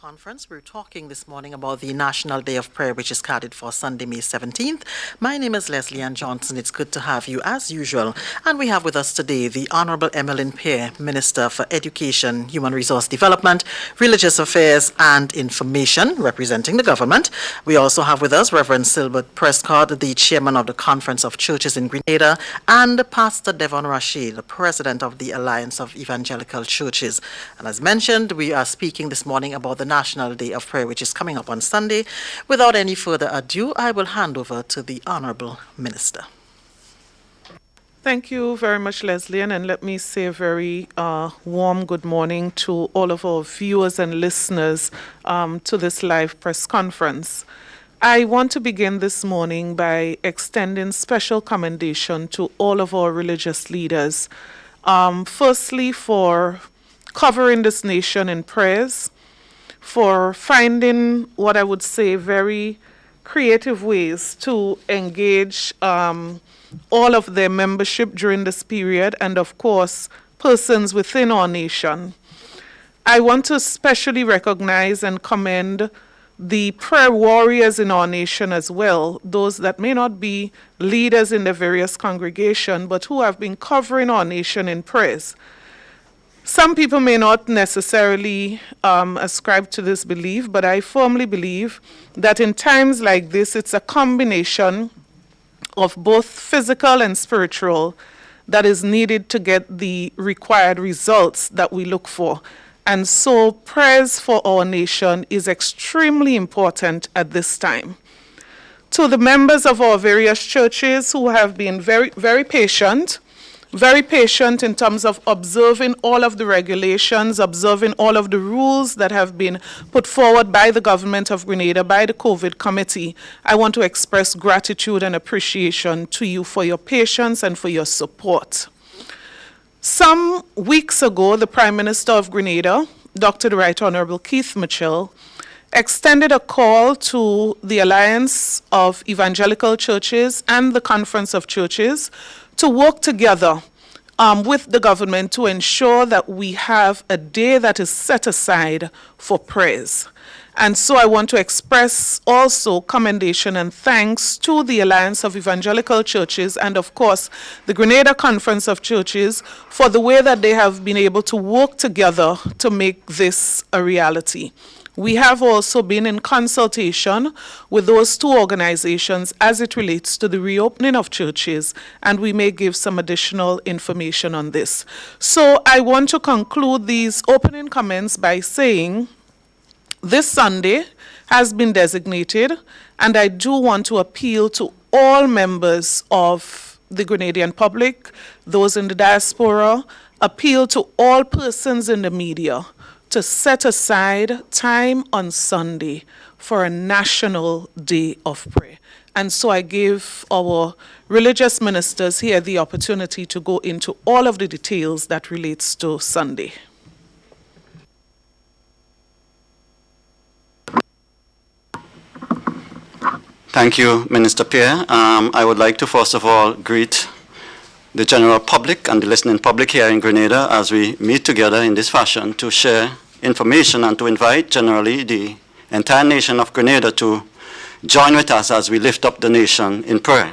Conference. We're talking this morning about the National Day of Prayer, which is carried for Sunday, May 17th. My name is Leslie Ann Johnson. It's good to have you as usual. And we have with us today the Honorable Emmeline Pierre, Minister for Education, Human Resource Development, Religious Affairs and Information, representing the government. We also have with us Reverend Silbert Prescott, the Chairman of the Conference of Churches in Grenada, and Pastor Devon Rashid, the President of the Alliance of Evangelical Churches. And as mentioned, we are speaking this morning about the National Day of Prayer, which is coming up on Sunday. Without any further ado, I will hand over to the Honorable Minister. Thank you very much, Leslie, and let me say a very warm good morning to all of our viewers and listeners to this live press conference. I want to begin this morning by extending special commendation to all of our religious leaders. Firstly, for covering this nation in prayers, for finding what I would say very creative ways to engage all of their membership during this period, and of course, persons within our nation. I want to especially recognize and commend the prayer warriors in our nation as well, those that may not be leaders in the various congregations, but who have been covering our nation in prayers. Some people may not necessarily ascribe to this belief, but I firmly believe that in times like this, it's a combination of both physical and spiritual that is needed to get the required results that we look for. And so prayers for our nation is extremely important at this time. To the members of our various churches who have been very patient in terms of observing all of the regulations, observing all of the rules that have been put forward by the government of Grenada, by the COVID committee. I want to express gratitude and appreciation to you for your patience and for your support. Some weeks ago, the Prime Minister of Grenada, Dr. the Right Honorable Keith Mitchell, extended a call to the Alliance of Evangelical Churches and the Conference of Churches to work together with the government to ensure that we have a day that is set aside for prayers. And so I want to express also commendation and thanks to the Alliance of Evangelical Churches and, of course, the Grenada Conference of Churches for the way that they have been able to work together to make this a reality. We have also been in consultation with those two organizations as it relates to the reopening of churches, and we may give some additional information on this. So I want to conclude these opening comments by saying this Sunday has been designated, and I do want to appeal to all members of the Grenadian public, those in the diaspora, appeal to all persons in the media to set aside time on Sunday for a national day of prayer. And so I give our religious ministers here the opportunity to go into all of the details that relates to Sunday. Thank you, Minister Pierre. I would like to first of all greet the general public and the listening public here in Grenada as we meet together in this fashion to share information and to invite generally the entire nation of Grenada to join with us as we lift up the nation in prayer.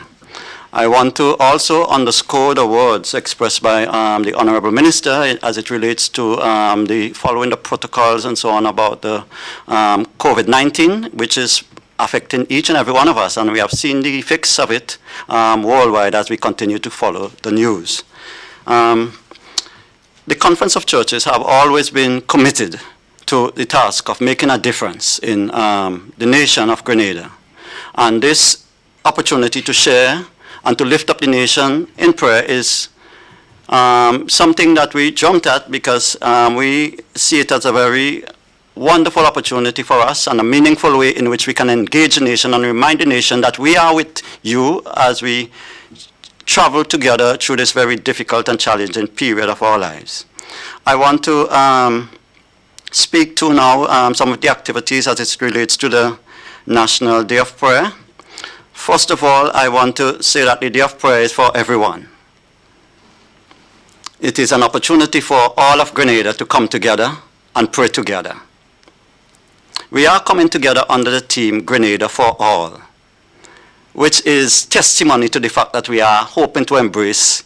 I want to also underscore the words expressed by the Honorable Minister as it relates to the following the protocols and so on about the COVID-19, which is affecting each and every one of us, and we have seen the effects of it worldwide as we continue to follow the news. The Conference of Churches have always been committed to the task of making a difference in the nation of Grenada. And this opportunity to share and to lift up the nation in prayer is something that we jumped at because we see it as a very wonderful opportunity for us and a meaningful way in which we can engage the nation and remind the nation that we are with you as we travel together through this very difficult and challenging period of our lives. I want to speak to now some of the activities as it relates to the National Day of Prayer. First of all, I want to say that the Day of Prayer is for everyone. It is an opportunity for all of Grenada to come together and pray together. we are coming together under the theme Grenada for All, which is testimony to the fact that we are hoping to embrace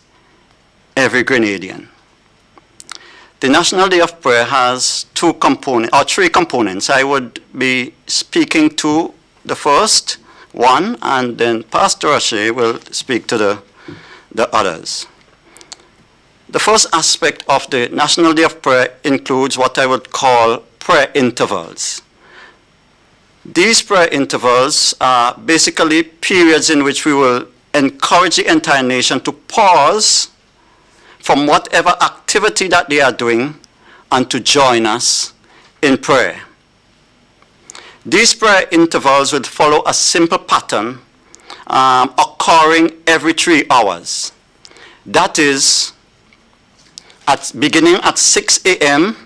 every Grenadian. The National Day of Prayer has three components. I would be speaking to the first one, and then Pastor Ashe will speak to the others. The first aspect of the National Day of Prayer includes what I would call prayer intervals. These prayer intervals are basically periods in which we will encourage the entire nation to pause from whatever activity that they are doing and to join us in prayer. These prayer intervals will follow a simple pattern occurring every 3 hours. That is, beginning at 6 a.m.,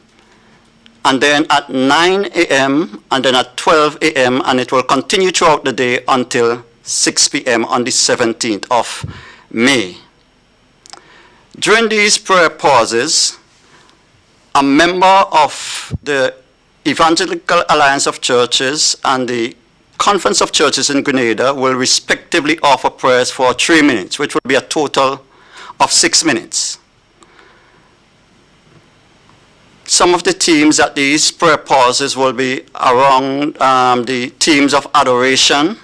and then at 9 a.m., and then at 12 a.m., and it will continue throughout the day until 6 p.m. on the 17th of May. During these prayer pauses, a member of the Evangelical Alliance of Churches and the Conference of Churches in Grenada will respectively offer prayers for 3 minutes, which will be a total of 6 minutes. Some of the themes at these prayer pauses will be around the themes of adoration,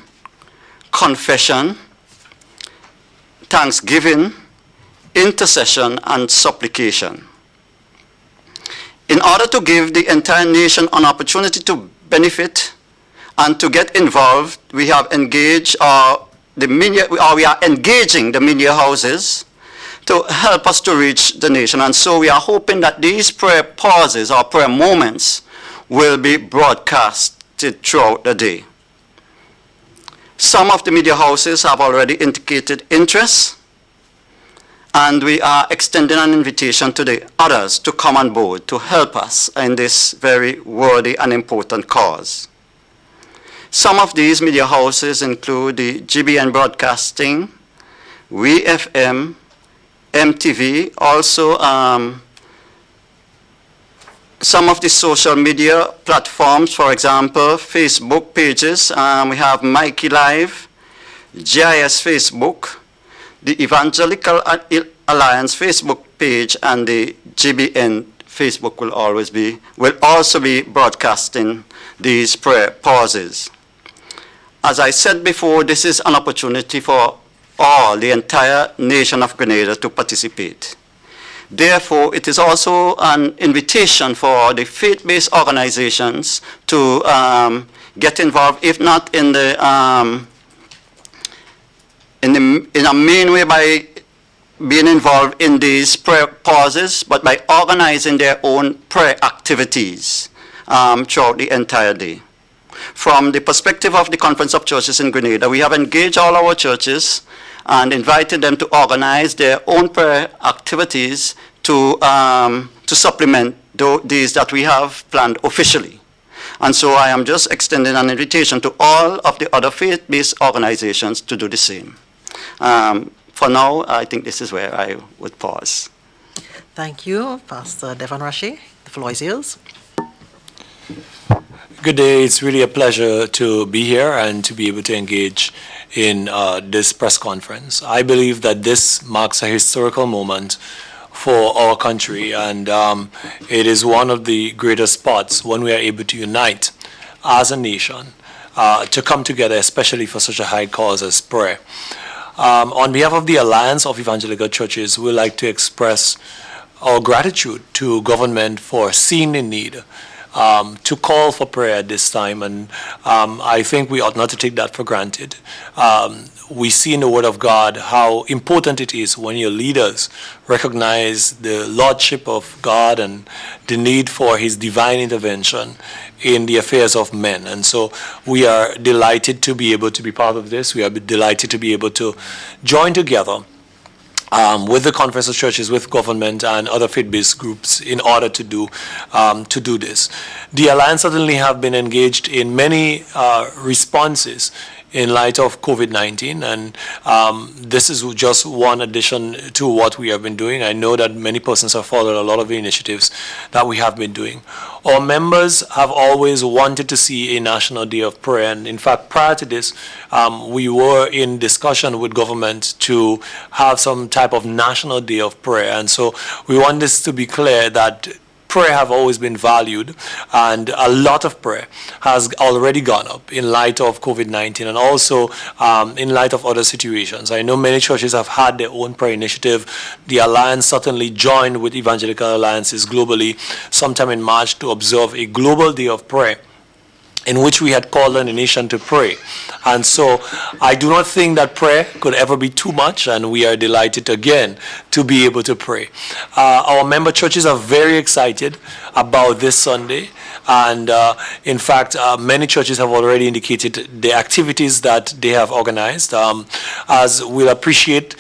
confession, thanksgiving, intercession, and supplication. In order to give the entire nation an opportunity to benefit and to get involved, we have engaged we are engaging the media houses to help us to reach the nation. And so we are hoping that these prayer pauses or prayer moments will be broadcasted throughout the day. Some of the media houses have already indicated interest, and we are extending an invitation to the others to come on board to help us in this very worthy and important cause. Some of these media houses include the GBN Broadcasting, WeiFM, MTV, also some of the social media platforms, for example, Facebook pages. We have Mikey Live, GIS Facebook, the Evangelical Alliance Facebook page, and the GBN Facebook will also be broadcasting these prayer pauses. As I said before, this is an opportunity for the entire nation of Grenada to participate. Therefore, it is also an invitation for the faith-based organizations to get involved, if not in a main way by being involved in these prayer pauses, but by organizing their own prayer activities throughout the entire day. From the perspective of the Conference of Churches in Grenada, we have engaged all our churches and invited them to organize their own prayer activities to supplement these that we have planned officially. And so I am just extending an invitation to all of the other faith-based organizations to do the same. For now, I think this is where I would pause. Thank you, Pastor Devon Rashi. The floor is yours. Good day. It's really a pleasure to be here and to be able to engage in this press conference. I believe that this marks a historical moment for our country, and it is one of the greatest spots when we are able to unite as a nation to come together, especially for such a high cause as prayer. On behalf of the Alliance of Evangelical Churches, we would like to express our gratitude to government for seeing the need to call for prayer at this time, and I think we ought not to take that for granted. We see in the Word of God how important it is when your leaders recognize the lordship of God and the need for His divine intervention in the affairs of men. And so we are delighted to be able to be part of this. We are delighted to be able to join together with the Conference of Churches, with government and other faith-based groups in order to do this. The Alliance certainly have been engaged in many responses in light of COVID-19. And this is just one addition to what we have been doing. I know that many persons have followed a lot of the initiatives that we have been doing. Our members have always wanted to see a National Day of Prayer. And in fact, prior to this, we were in discussion with government to have some type of National Day of Prayer. And so we want this to be clear that prayer have always been valued, and a lot of prayer has already gone up in light of COVID-19 and also in light of other situations. I know many churches have had their own prayer initiative. The Alliance certainly joined with evangelical alliances globally sometime in March to observe a global day of prayer, in which we had called on the nation to pray. And so I do not think that prayer could ever be too much, and we are delighted again to be able to pray. Our member churches are very excited about this Sunday, and in fact, many churches have already indicated the activities that they have organized. As we'll appreciate,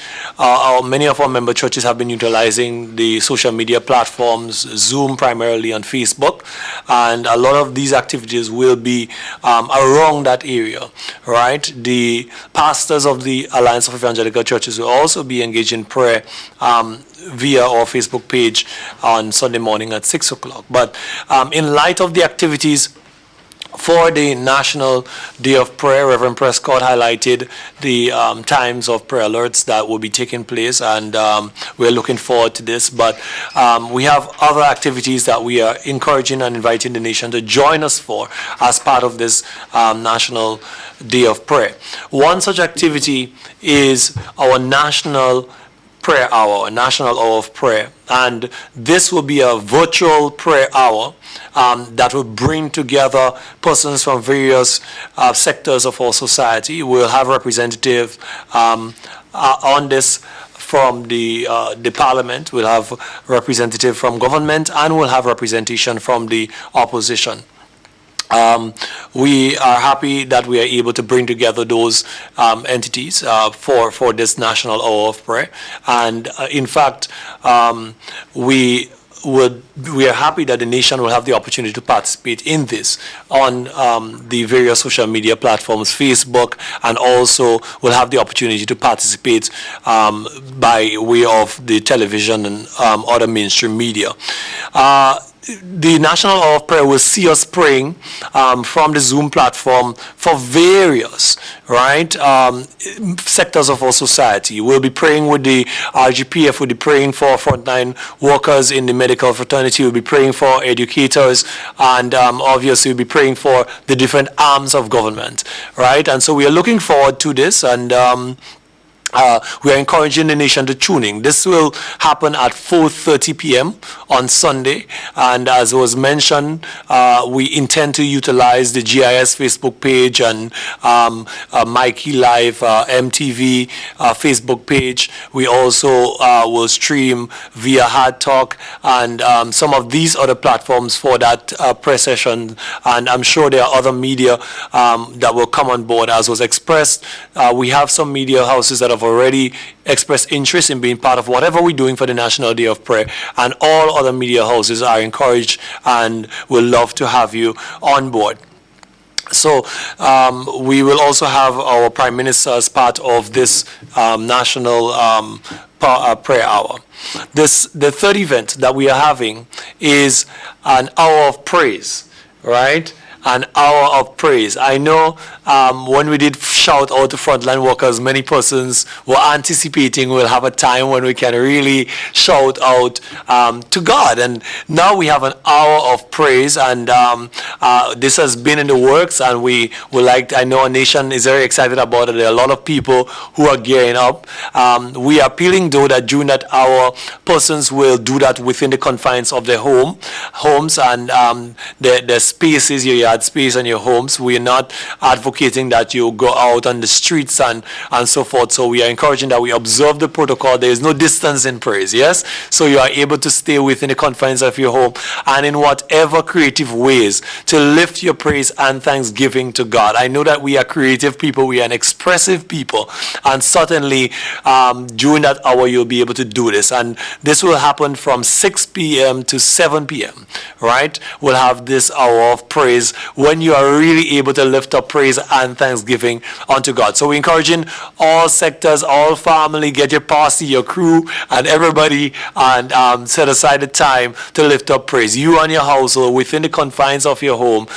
many of our member churches have been utilizing the social media platforms, Zoom primarily on Facebook, and a lot of these activities will be around that area, right? The pastors of the Alliance of Evangelical Churches will also be engaged in prayer via our Facebook page on Sunday morning at 6 o'clock. But in light of the activities for the National Day of Prayer, Reverend Prescott highlighted the times of prayer alerts that will be taking place, and we're looking forward to this. But we have other activities that we are encouraging and inviting the nation to join us for as part of this National Day of Prayer. One such activity is our National Prayer Hour, a National Hour of Prayer. And this will be a virtual prayer hour that will bring together persons from various sectors of our society. We'll have representatives on this from the Parliament, we'll have representative from government, and we'll have representation from the opposition. We are happy that we are able to bring together those entities for this National Hour of Prayer. And in fact, we are happy that the nation will have the opportunity to participate in this on the various social media platforms, Facebook, and also will have the opportunity to participate by way of the television and other mainstream media. The National Hour of Prayer will see us praying from the Zoom platform for various, right, sectors of our society. We'll be praying with the RGPF, we'll be praying for frontline workers in the medical fraternity, we'll be praying for educators, and obviously we'll be praying for the different arms of government, right? And so we are looking forward to this, and we are encouraging the nation to tune in. This will happen at 4:30 p.m. on Sunday, and as was mentioned, we intend to utilize the GIS Facebook page and Mikey Live MTV Facebook page. We also will stream via HARDTALK and some of these other platforms for that press session, and I'm sure there are other media that will come on board. As was expressed, we have some media houses that have already expressed interest in being part of whatever we're doing for the National Day of Prayer, and all other media houses are encouraged and will love to have you on board. So we will also have our Prime Minister as part of this National Prayer Hour. The third event that we are having is an hour of praise, right? An hour of praise. I know when we did shout out to frontline workers, many persons were anticipating we'll have a time when we can really shout out to God. And now we have an hour of praise, and this has been in the works, and we would like, I know our nation is very excited about it. There are a lot of people who are gearing up. We are appealing though that during that hour, persons will do that within the confines of their homes and their spaces, your yard space and your homes. We are not advocating that you go out on the streets and so forth. So we are encouraging that we observe the protocol. There is no distance in praise, yes? So you are able to stay within the confines of your home and in whatever creative ways to lift your praise and thanksgiving to God. I know that we are creative people, we are an expressive people, and certainly during that hour you'll be able to do this. And this will happen from 6 p.m. to 7 p.m., right? We'll have this hour of praise when you are really able to lift up praise and thanksgiving unto God. So we're encouraging all sectors, all family, get your posse, your crew, and everybody, and set aside the time to lift up praise. You and your household within the confines of your home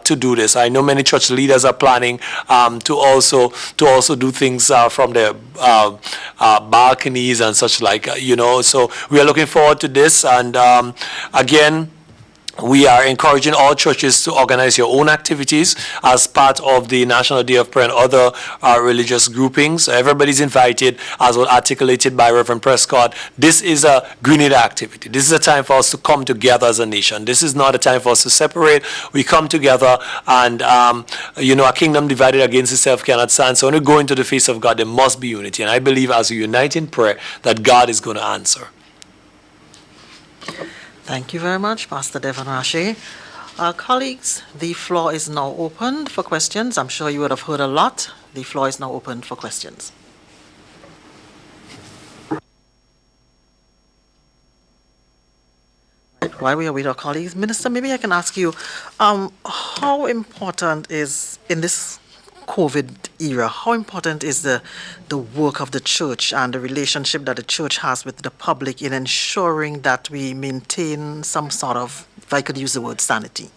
to do this. I know many church leaders are planning to also do things from their balconies and such like, So we are looking forward to this, and again, we are encouraging all churches to organize your own activities as part of the National Day of Prayer and other religious groupings. Everybody's invited, as was articulated by Reverend Prescott. This is a Grenada activity. This is a time for us to come together as a nation. This is not a time for us to separate. We come together, and a kingdom divided against itself cannot stand. So when we go into the face of God, there must be unity. And I believe as we unite in prayer, that God is going to answer. Thank you very much, Pastor Devon Rache. Colleagues, the floor is now open for questions. I'm sure you would have heard a lot. The floor is now open for questions. Right, while we are with our colleagues, Minister, maybe I can ask you, how important is, in this COVID era, how important is the work of the church and the relationship that the church has with the public in ensuring that we maintain some sort of, if I could use the word, sanity?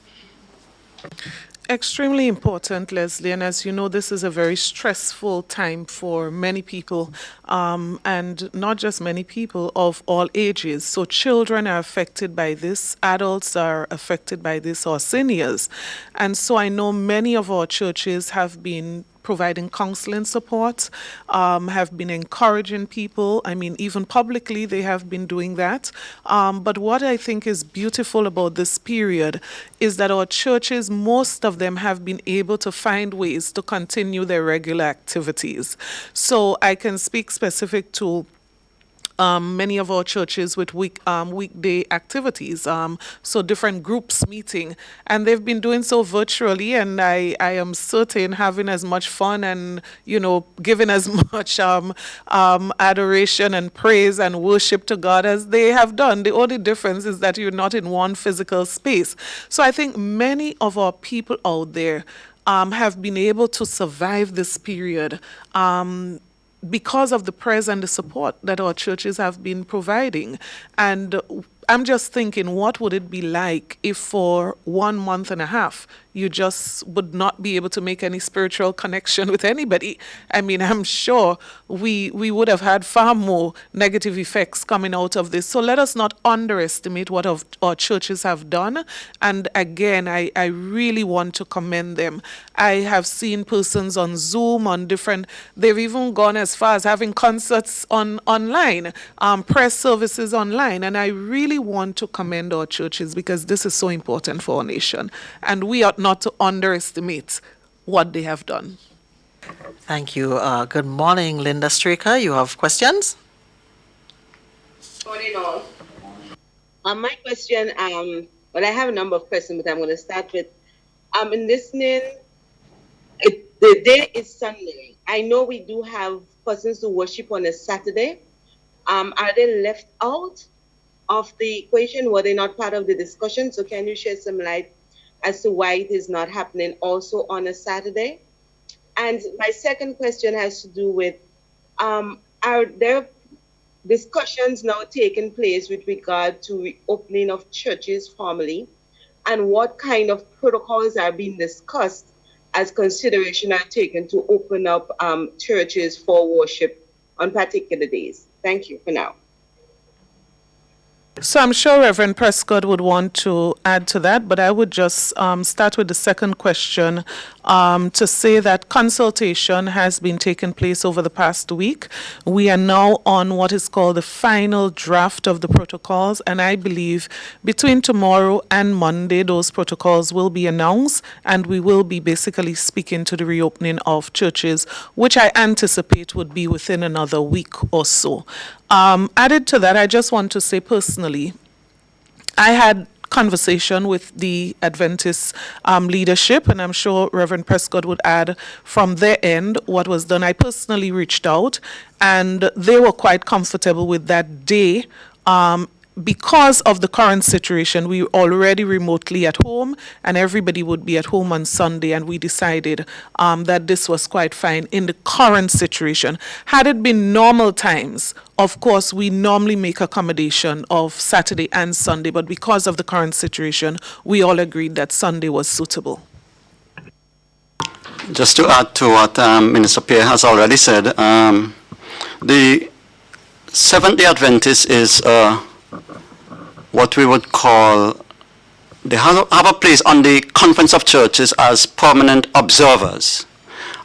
Extremely important, Leslie, and as you know, this is a very stressful time for many people, and not just many people, of all ages. So children are affected by this, adults are affected by this, or seniors. And so I know many of our churches have been providing counseling support, have been encouraging people. I mean, even publicly, they have been doing that. But what I think is beautiful about this period is that our churches, most of them have been able to find ways to continue their regular activities. So I can speak specific to many of our churches with weekday activities, so different groups meeting, and they've been doing so virtually, and I am certain having as much fun and, giving as much adoration and praise and worship to God as they have done. The only difference is that you're not in one physical space. So I think many of our people out there have been able to survive this period because of the prayers and the support that our churches have been providing. And I'm just thinking, what would it be like if for 1 month and a half you just would not be able to make any spiritual connection with anybody? I mean, I'm sure we would have had far more negative effects coming out of this. So let us not underestimate what our churches have done. And again, I really want to commend them. I have seen persons on Zoom, on different, they've even gone as far as having concerts online, press services online. And I really want to commend our churches because this is so important for our nation. And we ought not to underestimate what they have done. Thank you. Good morning, Linda Straker. You have questions? Morning all. My question, I have a number of questions, but I'm going to start with, in listening, the day is Sunday. I know we do have persons who worship on a Saturday. Are they left out of the equation? Were they not part of the discussion? So can you shed some light as to why it is not happening also on a Saturday? And my second question has to do with, are there discussions now taking place with regard to reopening of churches formally? And what kind of protocols are being discussed as consideration are taken to open up churches for worship on particular days? Thank you for now. So I'm sure Reverend Prescott would want to add to that, but I would just start with the second question to say that consultation has been taking place over the past week. We are now on what is called the final draft of the protocols, and I believe between tomorrow and Monday, those protocols will be announced, and we will be basically speaking to the reopening of churches, which I anticipate would be within another week or so. Added to that, I just want to say personally, I had conversation with the Adventist leadership, and I'm sure Reverend Prescott would add from their end what was done. I personally reached out, and they were quite comfortable with that day because of the current situation, we were already remotely at home and everybody would be at home on Sunday, and we decided that this was quite fine in the current situation. Had it been normal times, of course, we normally make accommodation of Saturday and Sunday, but because of the current situation, we all agreed that Sunday was suitable. Just to add to what Minister Pierre has already said, the Seventh-day Adventist is what we would call, they have a place on the Conference of Churches as permanent observers.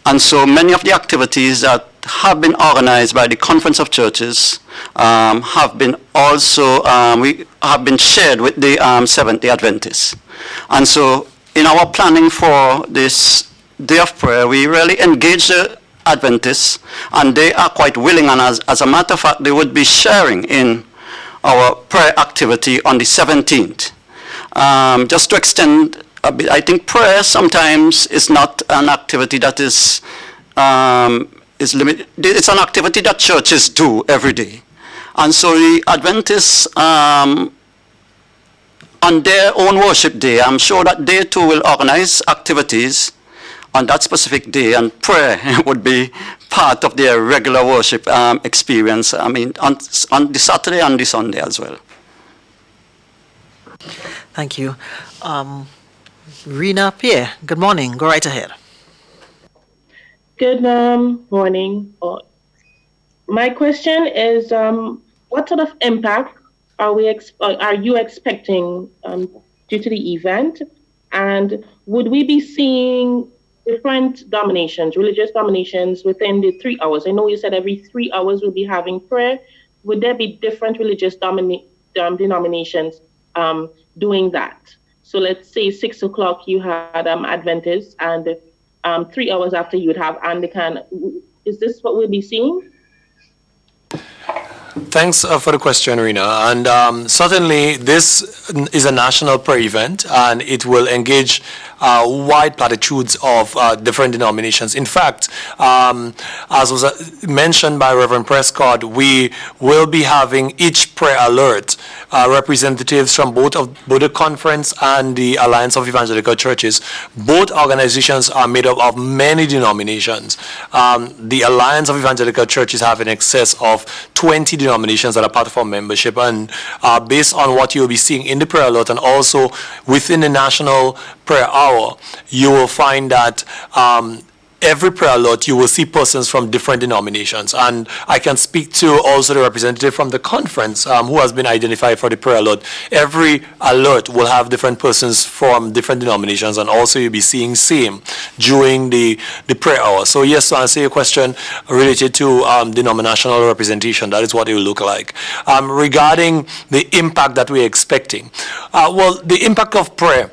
And so many of the activities that have been organized by the Conference of Churches have been also, we have been shared with the Seventh-day Adventists. And so in our planning for this Day of Prayer, we really engage the Adventists, and they are quite willing, and as a matter of fact, they would be sharing in our prayer activity on the 17th. Just to extend a bit, I think prayer sometimes is not an activity that is limited. It's an activity that churches do every day. And so the Adventists, on their own worship day, I'm sure that they too will organize activities on that specific day, and prayer would be part of their regular worship experience, I mean, on the Saturday and the Sunday as well. Thank you. Rena Pierre, good morning. Go right ahead. Good morning. My question is, what sort of impact are you expecting due to the event? And would we be seeing different dominations, religious dominations within the 3 hours? I know you said every 3 hours we'll be having prayer. Would there be different religious denominations doing that? So let's say 6 o'clock you had Adventists, and 3 hours after you would have Anglican. Is this what we'll be seeing? Thanks for the question, Rena. And certainly this is a national prayer event, and it will engage wide platitudes of different denominations. In fact, as was mentioned by Reverend Prescott, we will be having each prayer alert representatives from both the conference and the Alliance of Evangelical Churches. Both organizations are made up of many denominations. The Alliance of Evangelical Churches have in excess of 20 denominations that are part of our membership, and based on what you'll be seeing in the prayer alert and also within the National Prayer Hour, you will find that every prayer alert, you will see persons from different denominations. And I can speak to also the representative from the conference who has been identified for the prayer alert. Every alert will have different persons from different denominations, and also you'll be seeing same during the prayer hour. So yes, to answer your question related to denominational representation, that is what it will look like. Regarding the impact that we're expecting, well, the impact of prayer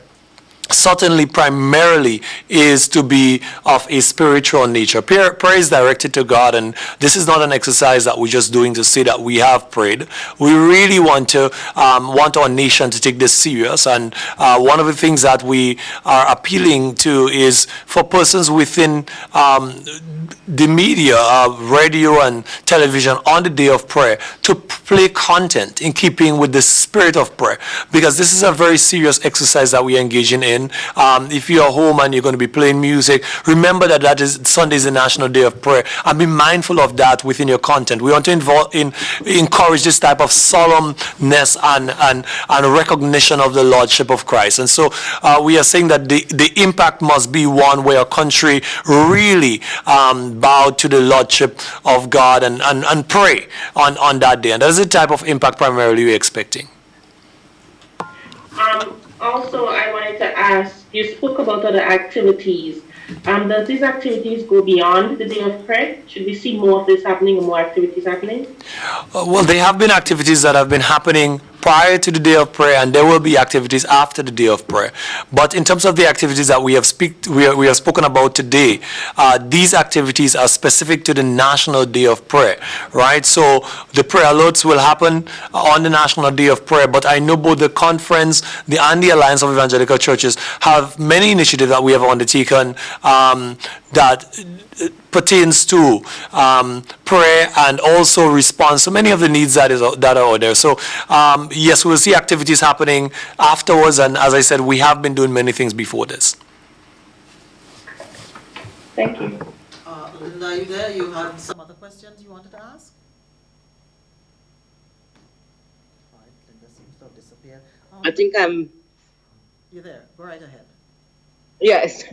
certainly primarily is to be of a spiritual nature. Prayer is directed to God, and this is not an exercise that we're just doing to say that we have prayed. We really want our nation to take this serious, and one of the things that we are appealing to is for persons within the media, radio and television on the day of prayer to play content in keeping with the spirit of prayer, because this is a very serious exercise that we're engaging in. If you're home and you're going to be playing music, remember that Sunday is the National Day of Prayer, and be mindful of that within your content. We want to encourage this type of solemnness and recognition of the Lordship of Christ. And so we are saying that the impact must be one where our country really bow to the Lordship of God and pray on that day. And that is the type of impact primarily we're expecting. Also, I wanted to ask, you spoke about other activities. Does these activities go beyond the day of prayer? Should we see more of this happening and more activities happening? Well, there have been activities that have been happening prior to the day of prayer, and there will be activities after the day of prayer. But in terms of the activities that we have spoken about today, these activities are specific to the National Day of Prayer, right? So the prayer alerts will happen on the National Day of Prayer, but I know both the conference and the Alliance of Evangelical Churches have many initiatives that we have undertaken that pertains to prayer and also response to many of the needs that are out there. So yes, we'll see activities happening afterwards. And as I said, we have been doing many things before this. Thank you. Linda, are you there? You had some other questions you wanted to ask? Right, Linda seems to have disappeared. I think I'm. You're there. Go right ahead. Yes.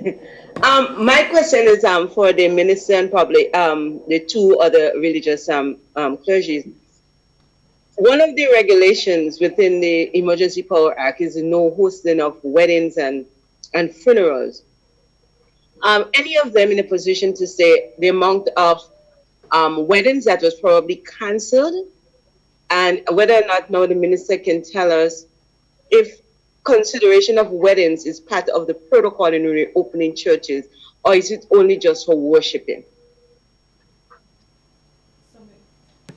My question is for the minister and probably the two other religious clergy. One of the regulations within the Emergency Power Act is the no hosting of weddings and funerals. Any of them in a position to say the amount of weddings that was probably cancelled, and whether or not now the minister can tell us if consideration of weddings is part of the protocol in reopening churches, or is it only just for worshiping?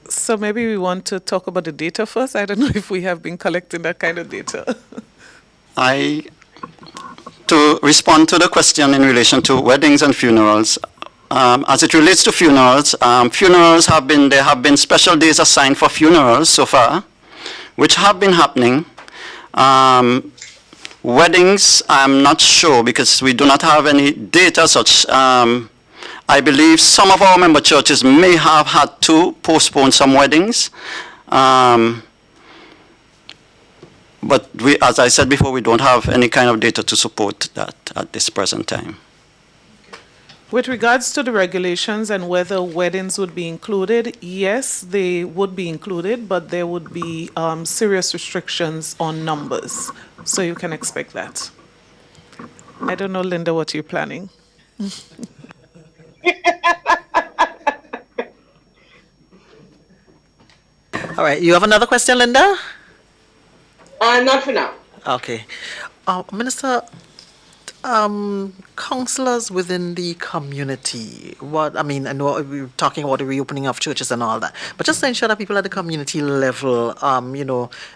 So maybe we want to talk about the data first. I don't know if we have been collecting that kind of data. To respond to the question in relation to weddings and funerals, as it relates to funerals, there have been special days assigned for funerals so far, which have been happening. Weddings, I'm not sure because we do not have any data such. I believe some of our member churches may have had to postpone some weddings. But as I said before, we don't have any kind of data to support that at this present time. With regards to the regulations and whether weddings would be included, yes, they would be included, but there would be serious restrictions on numbers. So you can expect that. I don't know, Linda, what you're planning. All right. You have another question, Linda? Not for now. Okay. Minister, counselors within the community, I know we're talking about the reopening of churches and all that, but just to ensure that people at the community level,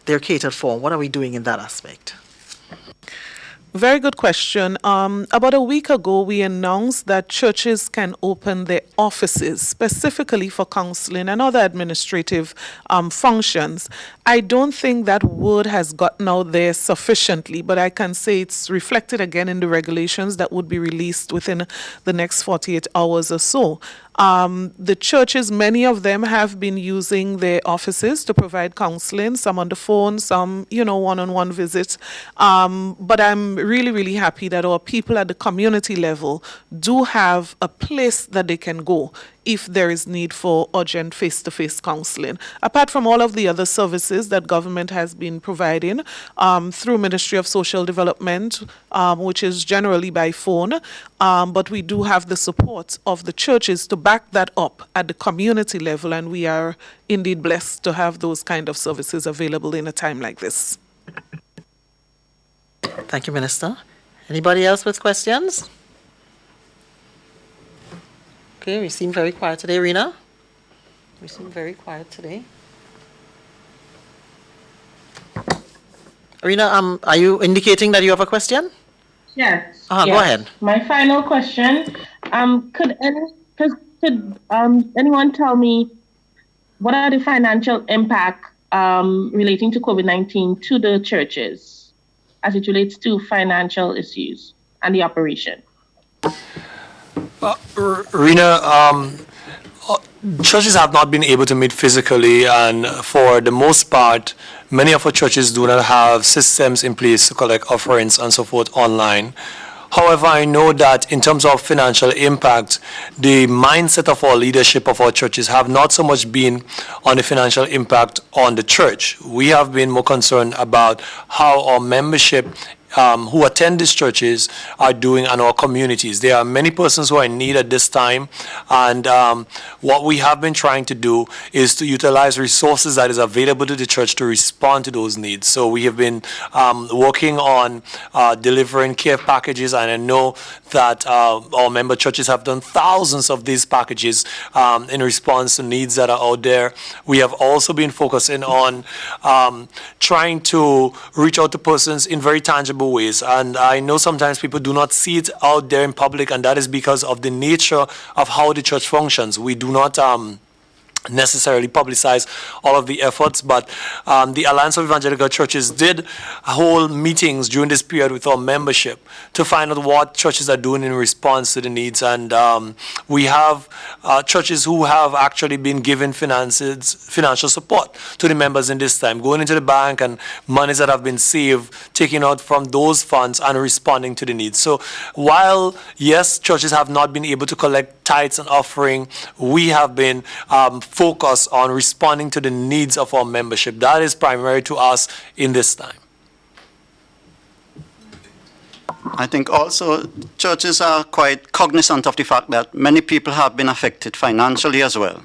they're catered for, what are we doing in that aspect? Very good question. About a week ago, we announced that churches can open their offices specifically for counseling and other administrative functions. I don't think that word has gotten out there sufficiently, but I can say it's reflected again in the regulations that would be released within the next 48 hours or so. The churches, many of them have been using their offices to provide counseling, some on the phone, some, one-on-one visits. But I'm really, really happy that our people at the community level do have a place that they can go if there is need for urgent face-to-face counseling. Apart from all of the other services that government has been providing through Ministry of Social Development, which is generally by phone, but we do have the support of the churches to back that up at the community level, and we are indeed blessed to have those kind of services available in a time like this. Thank you, Minister. Anybody else with questions? Okay, we seem very quiet today, Rena. We seem very quiet today. Rena, are you indicating that you have a question? Yes. Go ahead. My final question: could anyone tell me what are the financial impact relating to COVID-19 to the churches as it relates to financial issues and the operation? Rena, churches have not been able to meet physically, and for the most part, many of our churches do not have systems in place to collect offerings and so forth online. However, I know that in terms of financial impact, the mindset of our leadership of our churches have not so much been on the financial impact on the church. We have been more concerned about how our membership who attend these churches are doing in our communities. There are many persons who are in need at this time, and what we have been trying to do is to utilize resources that is available to the church to respond to those needs. So we have been working on delivering care packages, and I know that our member churches have done thousands of these packages in response to needs that are out there. We have also been focusing on trying to reach out to persons in very tangible ways, and I know sometimes people do not see it out there in public, and that is because of the nature of how the church functions. We do not necessarily publicize all of the efforts, but the Alliance of Evangelical Churches did hold meetings during this period with our membership to find out what churches are doing in response to the needs. And we have churches who have actually been given financial support to the members in this time, going into the bank and monies that have been saved, taking out from those funds and responding to the needs. So while, yes, churches have not been able to collect tithes and offering, we have been focus on responding to the needs of our membership. That is primary to us in this time. I think also churches are quite cognizant of the fact that many people have been affected financially as well,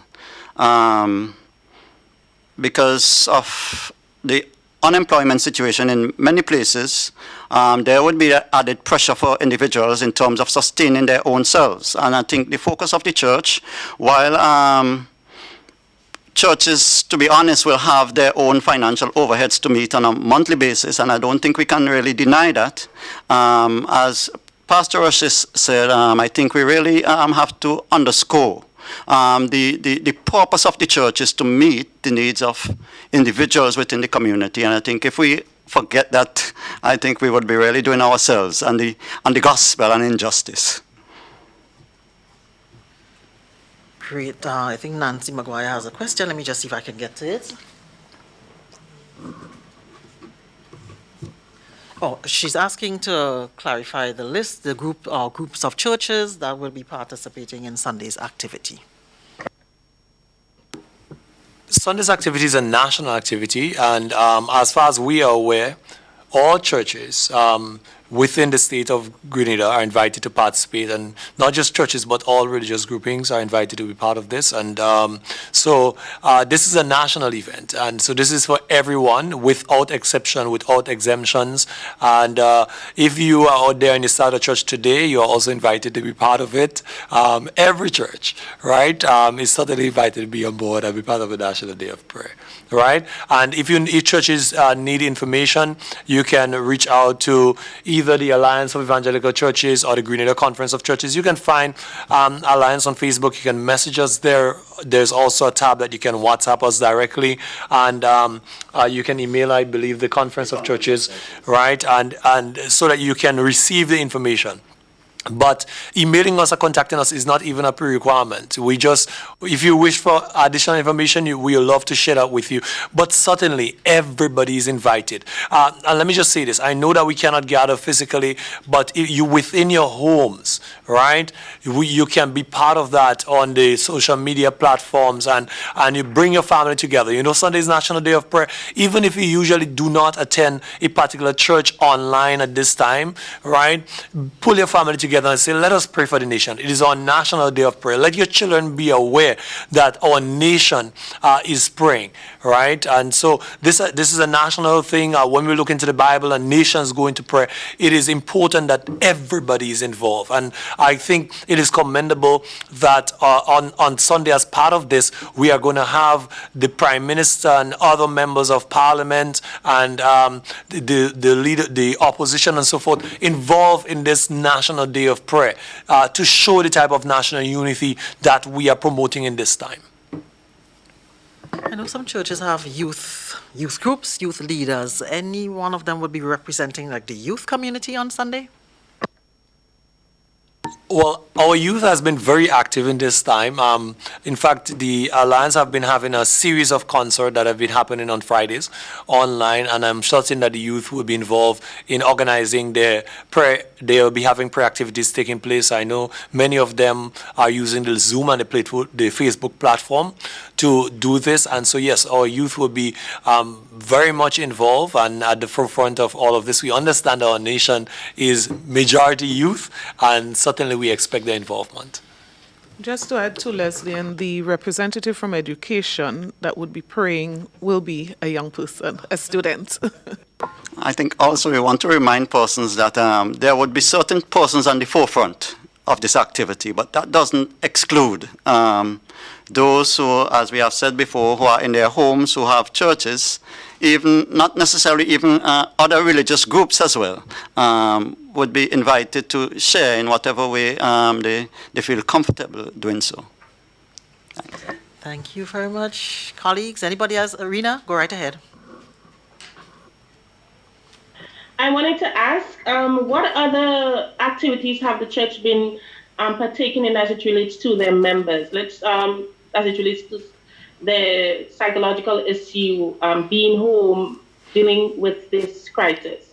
because of the unemployment situation in many places. There would be added pressure for individuals in terms of sustaining their own selves. And I think the focus of the church, while churches, to be honest, will have their own financial overheads to meet on a monthly basis, and I don't think we can really deny that. As Pastor Rush said, I think we really have to underscore the purpose of the church is to meet the needs of individuals within the community, and I think if we forget that, I think we would be really doing ourselves and the gospel an injustice. Great. I think Nancy Maguire has a question. Let me just see if I can get to it. Oh, she's asking to clarify the list, the groups of churches that will be participating in Sunday's activity. Sunday's activity is a national activity, and as far as we are aware, all churches within the state of Grenada are invited to participate, and not just churches, but all religious groupings are invited to be part of this. And so this is a national event, and so this is for everyone without exception, without exemptions. And if you are out there and you start a church today, you are also invited to be part of it. Every church, right, is certainly invited to be on board and be part of the National Day of Prayer, right? And if churches need information, you can reach out to either the Alliance of Evangelical Churches or the Grenada Conference of Churches. You can find Alliance on Facebook. You can message us there. There's also a tab that you can WhatsApp us directly, and you can email, I believe, the Conference of Churches, right? And so that you can receive the information. But emailing us or contacting us is not even a pre-requirement. We just, if you wish for additional information, we would love to share that with you. But certainly, everybody is invited. And let me just say this. I know that we cannot gather physically, but if you within your homes, right, you can be part of that on the social media platforms, and you bring your family together. You know, Sunday is National Day of Prayer. Even if you usually do not attend a particular church online at this time, right, pull your family together and say, let us pray for the nation. It is our National Day of Prayer. Let your children be aware that our nation is praying, right? And so this is a national thing. When we look into the Bible and nations go into prayer, it is important that everybody is involved. And I think it is commendable that on Sunday, as part of this, we are going to have the Prime Minister and other members of Parliament and the opposition and so forth involved in this National Day of Prayer to show the type of national unity that we are promoting in this time. I know some churches have youth groups, youth leaders. Any one of them would be representing like the youth community on Sunday? Well, our youth has been very active in this time. In fact, the Alliance have been having a series of concerts that have been happening on Fridays online, and I'm certain that the youth will be involved in organizing their prayer. They'll be having prayer activities taking place. I know many of them are using the Zoom and the Facebook platform to do this, and so yes, our youth will be very much involved and at the forefront of all of this. We understand our nation is majority youth, and certainly we expect their involvement. Just to add to Leslie, and the representative from education that would be praying will be a young person, a student. I think also we want to remind persons that there would be certain persons on the forefront of this activity, but that doesn't exclude those who, as we have said before, who are in their homes, who have churches, even not necessarily even other religious groups as well, would be invited to share in whatever way they feel comfortable doing so. Thanks. Thank you very much. Colleagues, anybody else? Arena, go right ahead. I wanted to ask, what other activities have the church been partaking in as it relates to their members? As it relates to the psychological issue, being home, dealing with this crisis.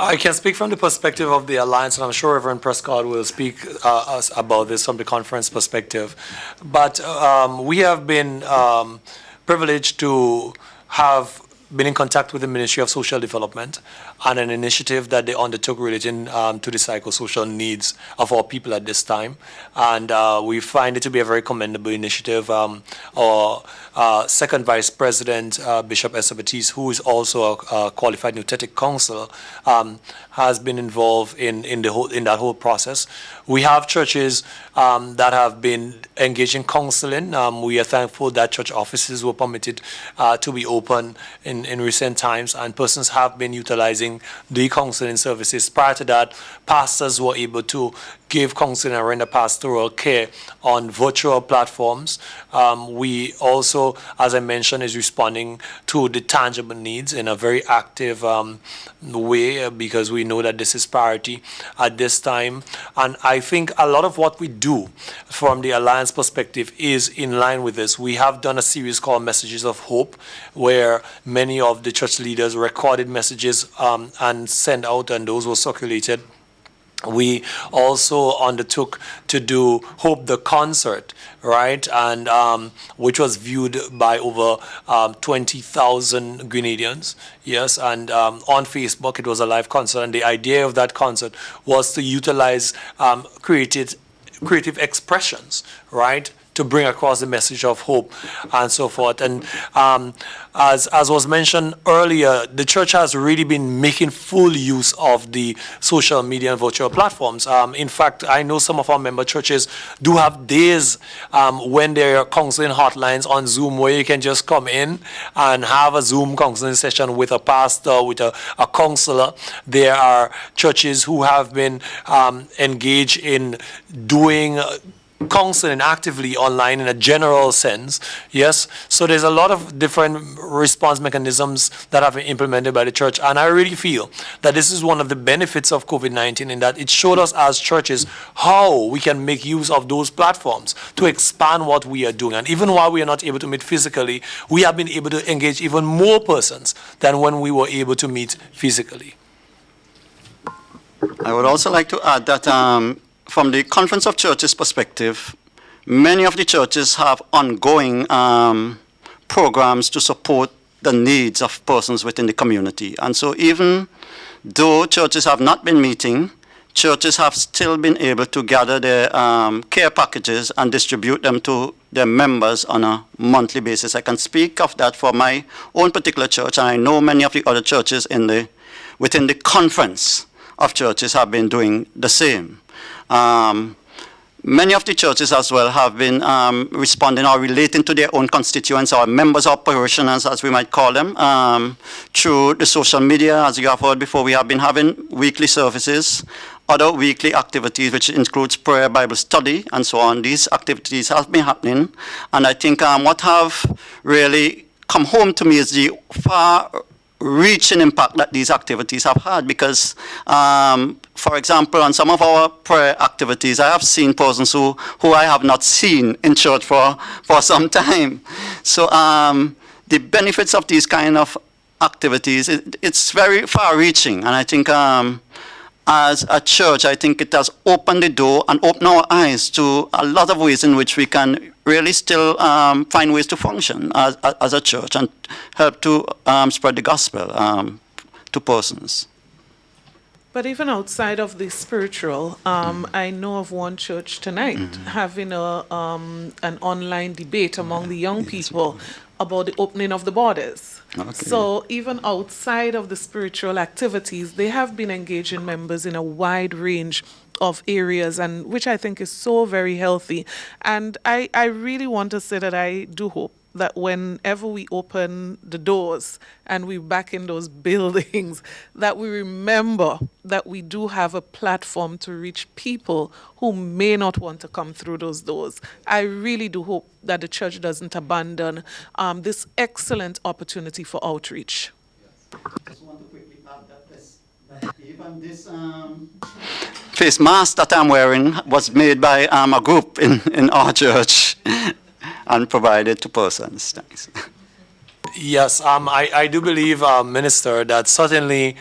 I can speak from the perspective of the Alliance, and I'm sure Reverend Prescott will speak about this from the conference perspective. But we have been privileged to have been in contact with the Ministry of Social Development and an initiative that they undertook relating to the psychosocial needs of our people at this time. And we find it to be a very commendable initiative. Our second Vice President, Bishop Esther Batiste, who is also a qualified nuthetic counselor, has been involved in that whole process. We have churches that have been engaged in counseling. We are thankful that church offices were permitted to be open in recent times, and persons have been utilizing the counseling services. Prior to that, pastors were able to give counseling and render pastoral care on virtual platforms. We also, as I mentioned, is responding to the tangible needs in a very active way, because we know that this is priority at this time. And I think a lot of what we do from the Alliance perspective is in line with this. We have done a series called Messages of Hope, where many of the church leaders recorded messages and sent out, and those were circulated. We also undertook to do Hope the Concert, right? And which was viewed by over 20,000 Grenadians. Yes, and on Facebook it was a live concert, and the idea of that concert was to utilize creative expressions, right, to bring across the message of hope and so forth. And as was mentioned earlier, the church has really been making full use of the social media and virtual platforms. In fact, I know some of our member churches do have days when there are counseling hotlines on Zoom, where you can just come in and have a Zoom counseling session with a pastor, with a counselor. There are churches who have been engaged in doing counseling actively online in a general sense. Yes, so there's a lot of different response mechanisms that have been implemented by the church, and I really feel that this is one of the benefits of COVID-19, in that it showed us as churches how we can make use of those platforms to expand what we are doing. And even while we are not able to meet physically, we have been able to engage even more persons than when we were able to meet physically. I would also like to add that from the Conference of Churches perspective, many of the churches have ongoing programs to support the needs of persons within the community. And so even though churches have not been meeting, churches have still been able to gather their care packages and distribute them to their members on a monthly basis. I can speak of that for my own particular church, and I know many of the other churches within the Conference of Churches have been doing the same. Many of the churches as well have been responding or relating to their own constituents, or members or parishioners, as we might call them, through the social media. As you have heard before, we have been having weekly services, other weekly activities, which includes prayer, Bible study, and so on. These activities have been happening, and I think what have really come home to me is the far-reaching impact that these activities have had, because for example, on some of our prayer activities, I have seen persons who I have not seen in church for some time. So the benefits of these kind of activities, it's very far-reaching. And I think as a church, I think it has opened the door and opened our eyes to a lot of ways in which we can really still find ways to function as a church and help to spread the gospel to persons. But even outside of the spiritual, I know of one church tonight having an online debate among the young people about the opening of the borders. Okay. So even outside of the spiritual activities, they have been engaging members in a wide range of areas, and which I think is so very healthy. And I really want to say that I do hope that whenever we open the doors and we're back in those buildings, that we remember that we do have a platform to reach people who may not want to come through those doors. I really do hope that the church doesn't abandon this excellent opportunity for outreach. Just want to quickly add that even this face mask that I'm wearing was made by a group in our church and provided to persons. Thanks. Yes, I do believe, Minister, that certainly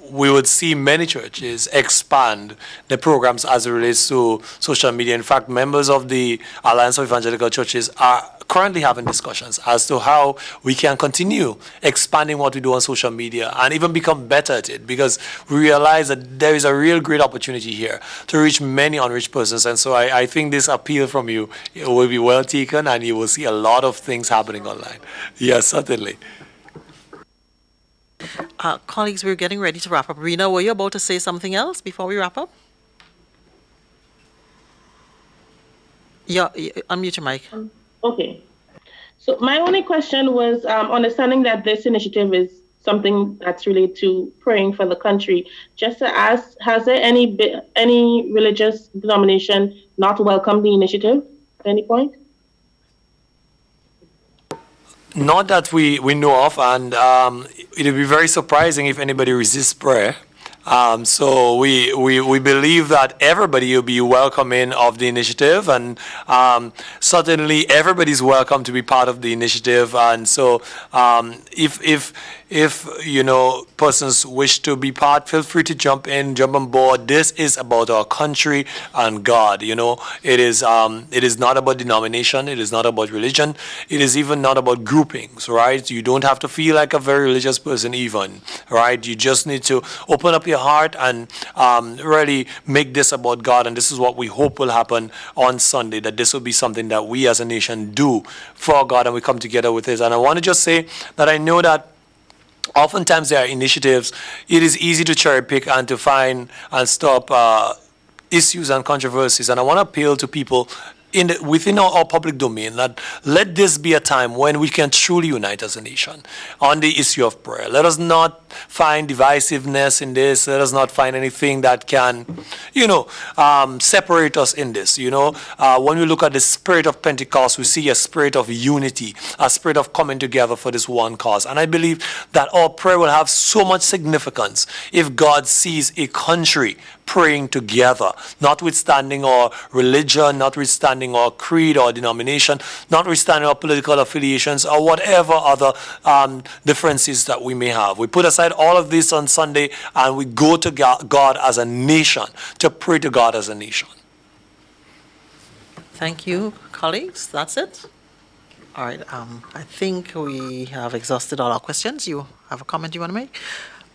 we would see many churches expand the programs as it relates to social media. In fact, members of the Alliance of Evangelical Churches are currently having discussions as to how we can continue expanding what we do on social media and even become better at it, because we realize that there is a real great opportunity here to reach many unreached persons. And so I think this appeal from you will be well taken, and you will see a lot of things happening online. Yes, certainly. Colleagues, we're getting ready to wrap up. Rena, were you about to say something else before we wrap up? Yeah, unmute your mic. Okay. So my only question was understanding that this initiative is something that's related to praying for the country. Just to ask, has there any religious denomination not welcomed the initiative at any point? Not that we know of, and it would be very surprising if anybody resists prayer. So we believe that everybody will be welcoming of the initiative, and certainly everybody's welcome to be part of the initiative. And so if you know persons wish to be part, feel free to jump on board. This is about our country and God. You know, it is not about denomination. It is not about religion. It is even not about groupings, right? You don't have to feel like a very religious person even, right? You just need to open up your heart and really make this about God. And this is what we hope will happen on Sunday, that this will be something that we as a nation do for God, and we come together with this. And I want to just say that I know that oftentimes there are initiatives, it is easy to cherry pick and to find and stop issues and controversies. And I want to appeal to people within our public domain, that let this be a time when we can truly unite as a nation on the issue of prayer. Let us not find divisiveness in this. Let us not find anything that can, separate us in this. When we look at the spirit of Pentecost, we see a spirit of unity, a spirit of coming together for this one cause. And I believe that our prayer will have so much significance if God sees a country praying together, notwithstanding our religion, notwithstanding our creed or denomination, notwithstanding our political affiliations or whatever other differences that we may have. We put aside all of this on Sunday and we go to God as a nation, to pray to God as a nation. Thank you, colleagues. That's it. All right. I think we have exhausted all our questions. You have a comment you want to make?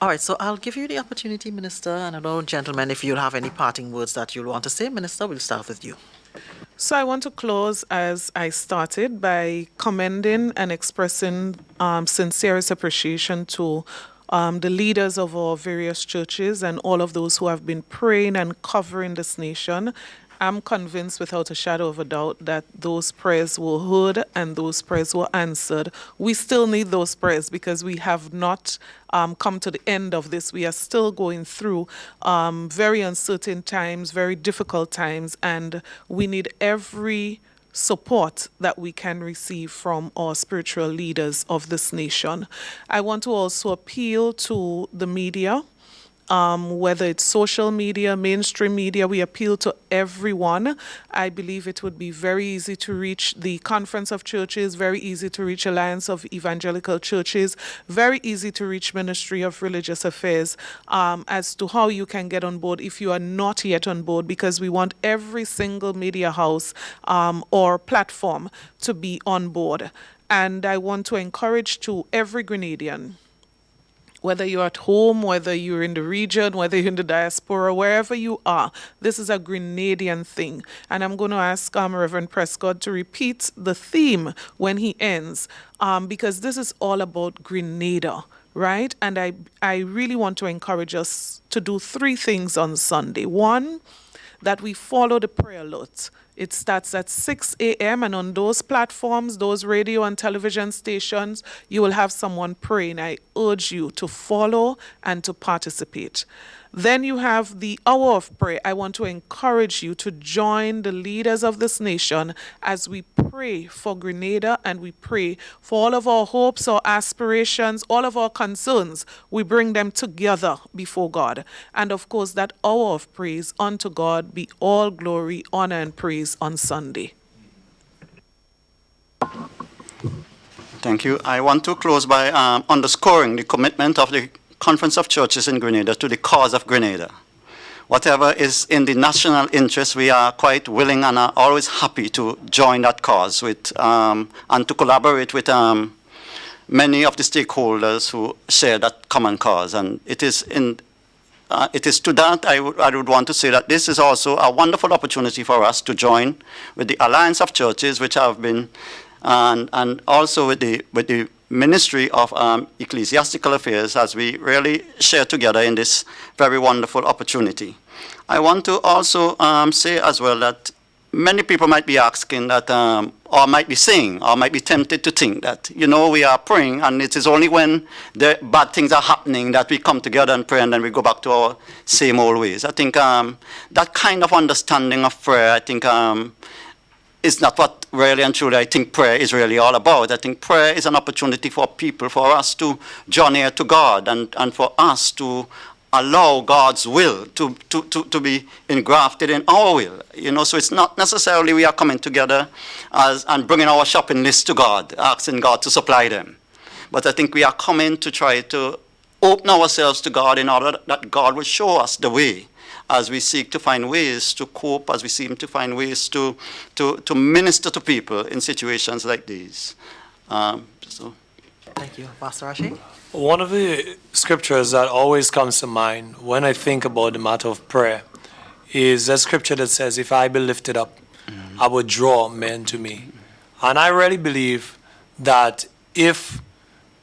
All right, so I'll give you the opportunity, Minister, and hello, gentlemen, if you'll have any parting words that you'll want to say. Minister, we'll start with you. So I want to close as I started by commending and expressing sincerest appreciation to the leaders of our various churches and all of those who have been praying and covering this nation. I'm convinced without a shadow of a doubt that those prayers were heard and those prayers were answered. We still need those prayers because we have not come to the end of this. We are still going through very uncertain times, very difficult times, and we need every support that we can receive from our spiritual leaders of this nation. I want to also appeal to the media. Whether it's social media, mainstream media, we appeal to everyone. I believe it would be very easy to reach the Conference of Churches, very easy to reach Alliance of Evangelical Churches, very easy to reach Ministry of Religious Affairs as to how you can get on board if you are not yet on board, because we want every single media house or platform to be on board. And I want to encourage to every Grenadian, whether you're at home, whether you're in the region, whether you're in the diaspora, wherever you are, this is a Grenadian thing. And I'm going to ask Reverend Prescott to repeat the theme when he ends, because this is all about Grenada, right? And I really want to encourage us to do three things on Sunday. One, that we follow the prayer alert. It starts at 6 a.m. and on those platforms, those radio and television stations, you will have someone praying. I urge you to follow and to participate. Then you have the hour of prayer. I want to encourage you to join the leaders of this nation as we pray for Grenada and we pray for all of our hopes, our aspirations, all of our concerns. We bring them together before God. And of course, that hour of praise unto God be all glory, honor, and praise on Sunday. Thank you. I want to close by underscoring the commitment of the Conference of Churches in Grenada to the cause of Grenada. Whatever is in the national interest, we are quite willing and are always happy to join that cause with and to collaborate with many of the stakeholders who share that common cause. And it is to that I would want to say that this is also a wonderful opportunity for us to join with the Alliance of Churches, which have been, and also with the Ministry of Ecclesiastical Affairs, as we really share together in this very wonderful opportunity. I want to also say as well that many people might be asking that, or might be saying, or might be tempted to think that, we are praying and it is only when the bad things are happening that we come together and pray and then we go back to our same old ways. I think that kind of understanding of prayer, I think, is not what really and truly I think prayer is really all about. I think prayer is an opportunity for people, for us to draw near to God and for us to allow God's will to be engrafted in our will. So it's not necessarily we are coming together and bringing our shopping list to God, asking God to supply them. But I think we are coming to try to open ourselves to God in order that God will show us the way, as we seek to find ways to cope, as we seek to find ways to minister to people in situations like these. Thank you. Pastor Rashi? One of the scriptures that always comes to mind when I think about the matter of prayer is a scripture that says, if I be lifted up, I will draw men to me. And I really believe that if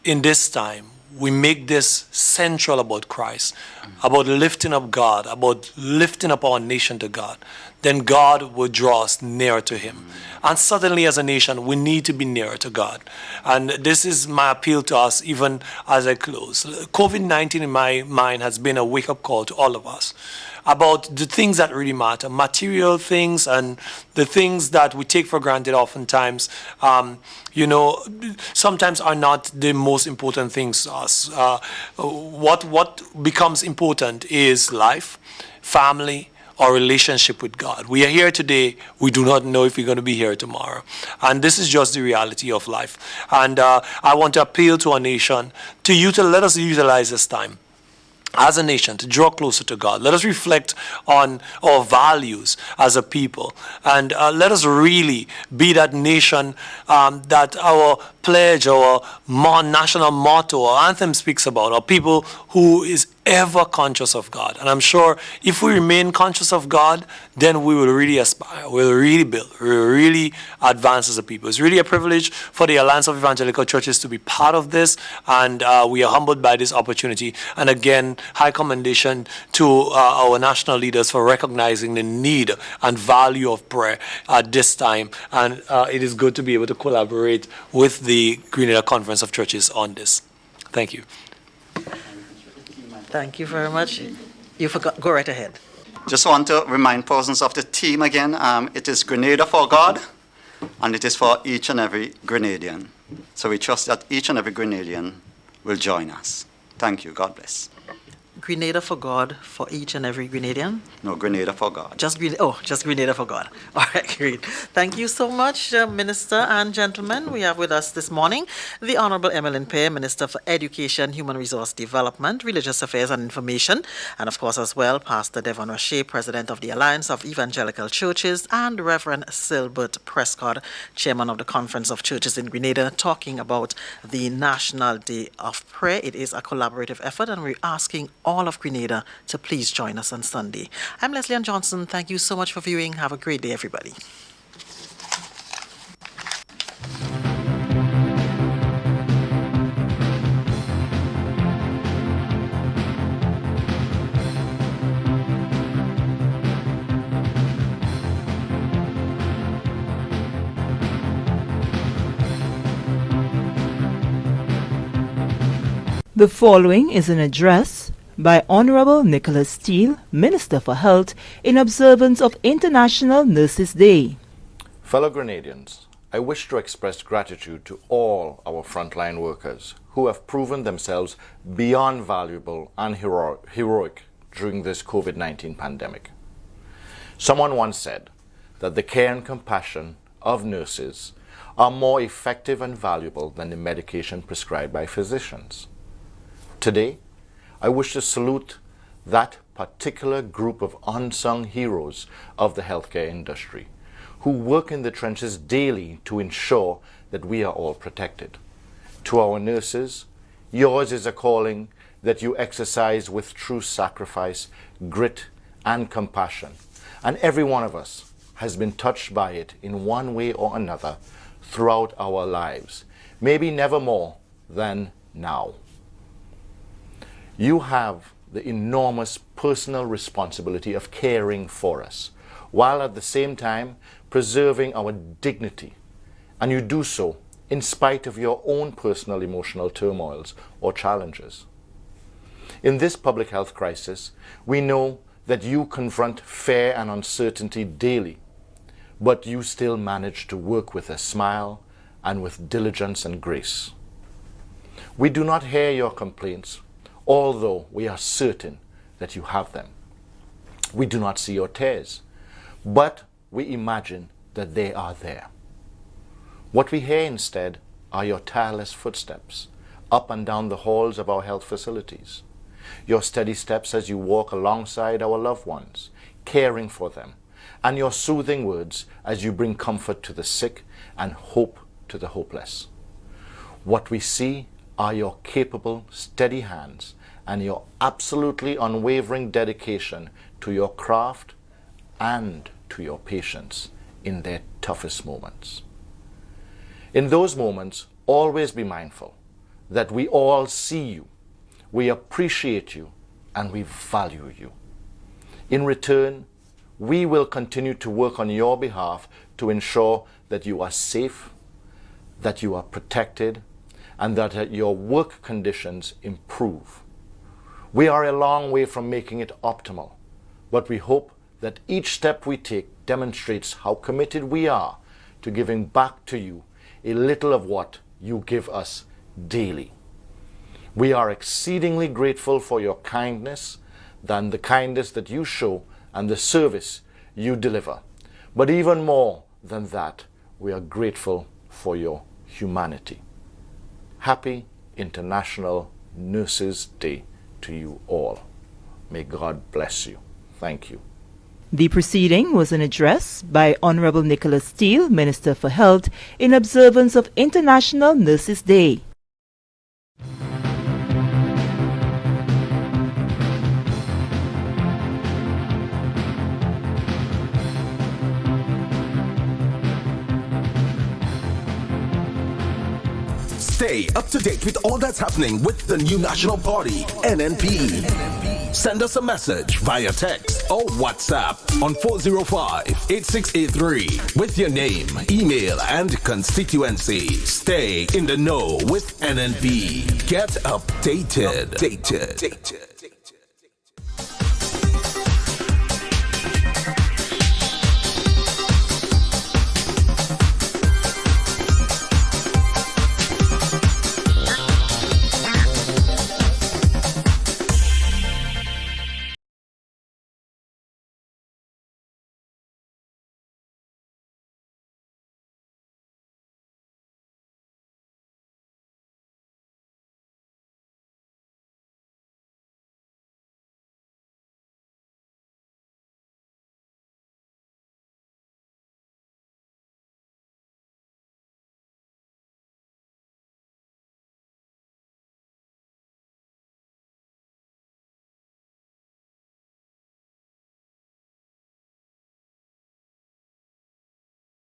in this time we make this central about Christ, about lifting up God, about lifting up our nation to God, then God will draw us nearer to Him. And certainly as a nation, we need to be nearer to God. And this is my appeal to us even as I close. COVID-19 in my mind has been a wake-up call to all of us about the things that really matter, material things and the things that we take for granted oftentimes, sometimes are not the most important things to us. What becomes important is life, family, our relationship with God. We are here today. We do not know if we're going to be here tomorrow. And this is just the reality of life. And I want to appeal to our nation to let us utilize this time as a nation to draw closer to God. Let us reflect on our values as a people. And let us really be that nation that our pledge, our national motto, our anthem speaks about, our people who is ever conscious of God. And I'm sure if we remain conscious of God, then we will really aspire, we'll really build, we'll really advance as a people. It's really a privilege for the Alliance of Evangelical Churches to be part of this, and we are humbled by this opportunity. And again, high commendation to our national leaders for recognizing the need and value of prayer at this time. And it is good to be able to collaborate with the Grenada Conference of Churches on this. Thank you. Thank you very much. You forgot. Go right ahead. Just want to remind persons of the theme again. It is Grenada for God, and it is for each and every Grenadian. So we trust that each and every Grenadian will join us. Thank you. God bless. Grenada for God for each and every Grenadian? No, Grenada for God. Just Grenada for God. All right, great. Thank you so much, Minister and gentlemen. We have with us this morning the Honorable Emmeline Pear, Minister for Education, Human Resource Development, Religious Affairs and Information, and of course as well, Pastor Devon Rache, President of the Alliance of Evangelical Churches, and Reverend Silbert Prescott, Chairman of the Conference of Churches in Grenada, talking about the National Day of Prayer. It is a collaborative effort, and we're asking all of Grenada to please join us on Sunday. I'm Leslie Ann Johnson. Thank you so much for viewing. Have a great day, everybody. The following is an address by Honorable Nicholas Steele, Minister for Health, in observance of International Nurses Day. Fellow Grenadians, I wish to express gratitude to all our frontline workers who have proven themselves beyond valuable and heroic during this COVID-19 pandemic. Someone once said that the care and compassion of nurses are more effective and valuable than the medication prescribed by physicians. Today, I wish to salute that particular group of unsung heroes of the healthcare industry who work in the trenches daily to ensure that we are all protected. To our nurses, yours is a calling that you exercise with true sacrifice, grit, and compassion. And every one of us has been touched by it in one way or another throughout our lives, maybe never more than now. You have the enormous personal responsibility of caring for us, while at the same time preserving our dignity. And you do so in spite of your own personal emotional turmoils or challenges. In this public health crisis, we know that you confront fear and uncertainty daily, but you still manage to work with a smile and with diligence and grace. We do not hear your complaints, although we are certain that you have them. We do not see your tears, but we imagine that they are there. What we hear instead are your tireless footsteps up and down the halls of our health facilities, your steady steps as you walk alongside our loved ones, caring for them, and your soothing words as you bring comfort to the sick and hope to the hopeless. What we see are your capable, steady hands and your absolutely unwavering dedication to your craft and to your patients in their toughest moments. In those moments, always be mindful that we all see you, we appreciate you, and we value you. In return, we will continue to work on your behalf to ensure that you are safe, that you are protected, and that your work conditions improve. We are a long way from making it optimal, but we hope that each step we take demonstrates how committed we are to giving back to you a little of what you give us daily. We are exceedingly grateful for your kindness, than the kindness that you show and the service you deliver. But even more than that, we are grateful for your humanity. Happy International Nurses Day to you all. May God bless you. Thank you. The proceeding was an address by Honorable Nicholas Steele, Minister for Health, in observance of International Nurses Day. Stay up to date with all that's happening with the new national party, NNP. Send us a message via text or WhatsApp on 405-8683 with your name, email, and constituency. Stay in the know with NNP. Get updated.